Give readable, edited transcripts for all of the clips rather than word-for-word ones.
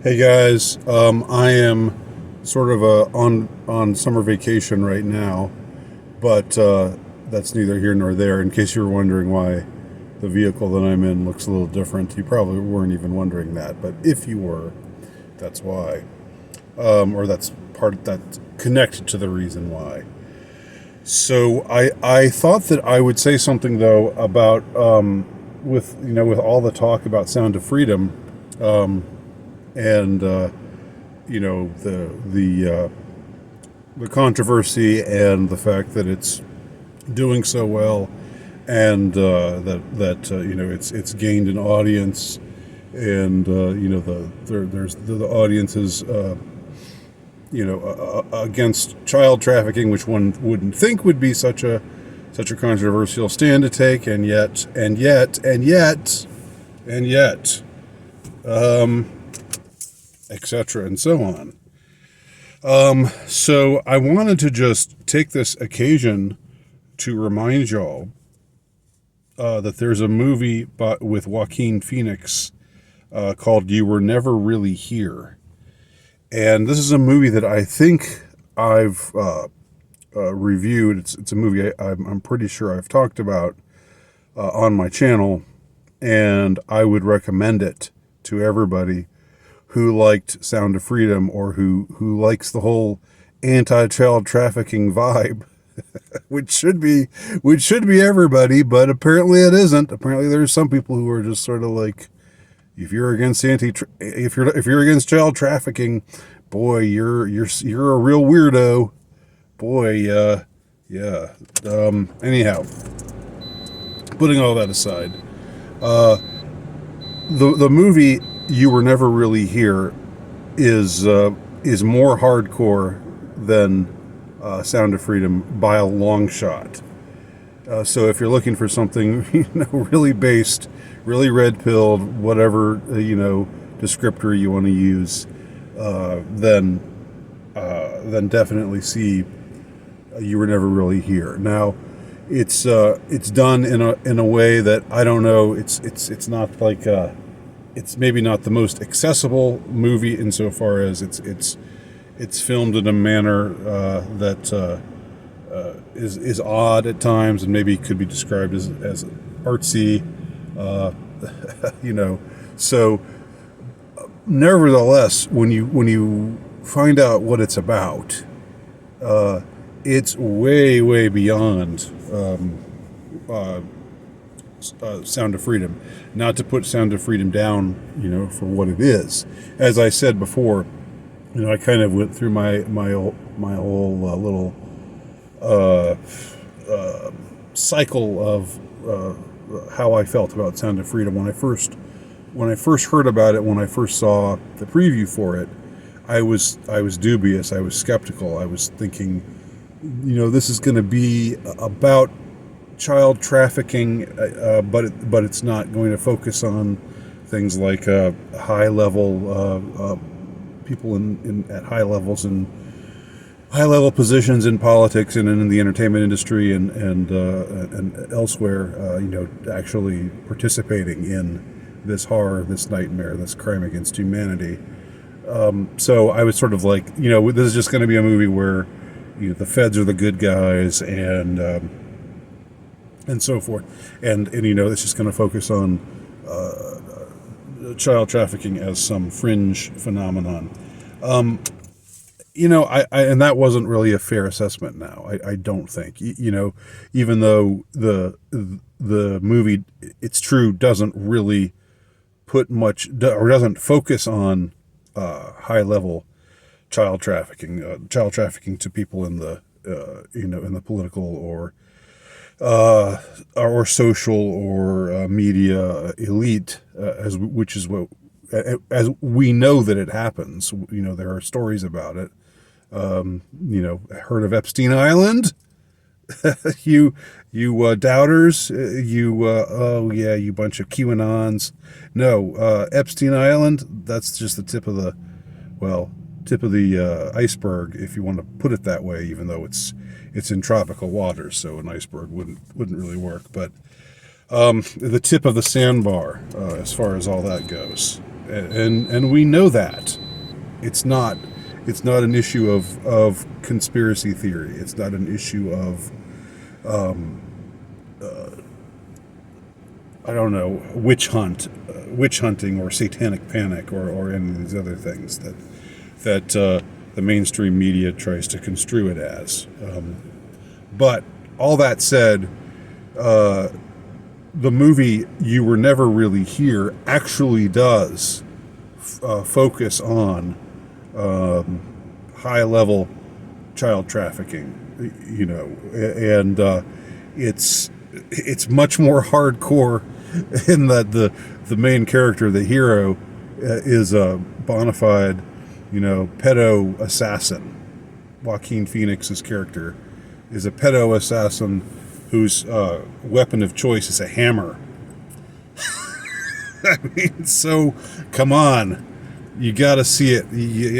Hey guys, I am sort of on summer vacation right now, but that's neither here nor there. In case you were wondering why the vehicle that I'm in looks a little different, you probably weren't even wondering that. But if you were, that's why, or that's connected to the reason why. So I thought that I would say something though about with all the talk about Sound of Freedom, and the controversy and the fact that it's doing so well, and it's gained an audience, and there's the audience is against child trafficking, which one wouldn't think would be such a controversial stand to take, and yet, etc. and so on. So I wanted to just take this occasion to remind y'all that there's a movie with Joaquin Phoenix called "You Were Never Really Here," and this is a movie that I think I've reviewed. It's a movie I'm pretty sure I've talked about on my channel, and I would recommend it to everybody who liked Sound of Freedom, or who likes the whole anti-child trafficking vibe, which should be everybody, but apparently it isn't. Apparently there's some people who are just sort of like, if you're against if you're against child trafficking, boy, you're a real weirdo. Boy, yeah. Anyhow, putting all that aside, the movie "You Were Never Really Here" is more hardcore than Sound of Freedom by a long shot. So if you're looking for something really based, really red pilled, whatever descriptor you want to use, then definitely see "You Were Never Really Here." Now, it's done in a way that I don't know. It's not like it's maybe not the most accessible movie insofar as it's filmed in a manner that is odd at times, and maybe could be described as artsy, uh, So, nevertheless, when you find out what it's about, it's way beyond Sound of Freedom. Not to put Sound of Freedom down, for what it is. As I said before, I kind of went through my whole little cycle of how I felt about Sound of Freedom when I first heard about it. When I first saw the preview for it, I was dubious. I was skeptical. I was thinking, this is going to be about child trafficking, but it's not going to focus on things like high level people at high levels and high level positions in politics and in the entertainment industry and elsewhere, actually participating in this horror, this nightmare, this crime against humanity. So I was sort of like, this is just going to be a movie where the feds are the good guys, and so forth, and it's just going to focus on child trafficking as some fringe phenomenon. I and that wasn't really a fair assessment. Now, I don't think, even though the movie, it's true, doesn't really put much, or doesn't focus on high level child trafficking to people in the in the political or social or media elite, which is what, as we know that it happens. There are stories about it. Heard of Epstein Island? you doubters, oh yeah, you bunch of QAnons. No, Epstein Island, that's just the tip of the iceberg, if you want to put it that way, even though it's in tropical waters, so an iceberg wouldn't really work. But the tip of the sandbar, as far as all that goes. and we know that it's not an issue of conspiracy theory. It's not an issue of I don't know, witch hunting or satanic panic or any of these other things that the mainstream media tries to construe it as. But all that said, the movie You Were Never Really Here actually does focus on high-level child trafficking, and it's much more hardcore in that the main character, the hero, is a bona fide, pedo assassin. Joaquin Phoenix's character is a pedo assassin whose weapon of choice is a hammer. I mean, so come on, you got to see it.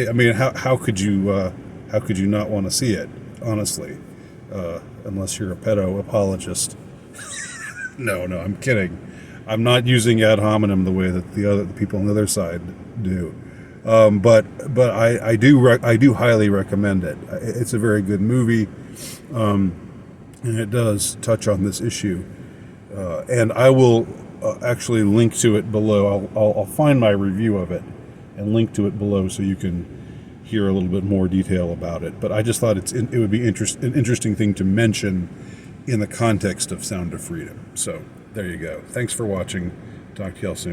I mean, how could you not want to see it? Honestly, unless you're a pedo apologist. No, I'm kidding. I'm not using ad hominem the way that the people on the other side do. But I do highly recommend it. It's a very good movie, and it does touch on this issue. And I will actually link to it below. I'll find my review of it and link to it below so you can hear a little bit more detail about it. But I just thought it would be an interesting thing to mention in the context of Sound of Freedom. So there you go. Thanks for watching. Talk to y'all soon.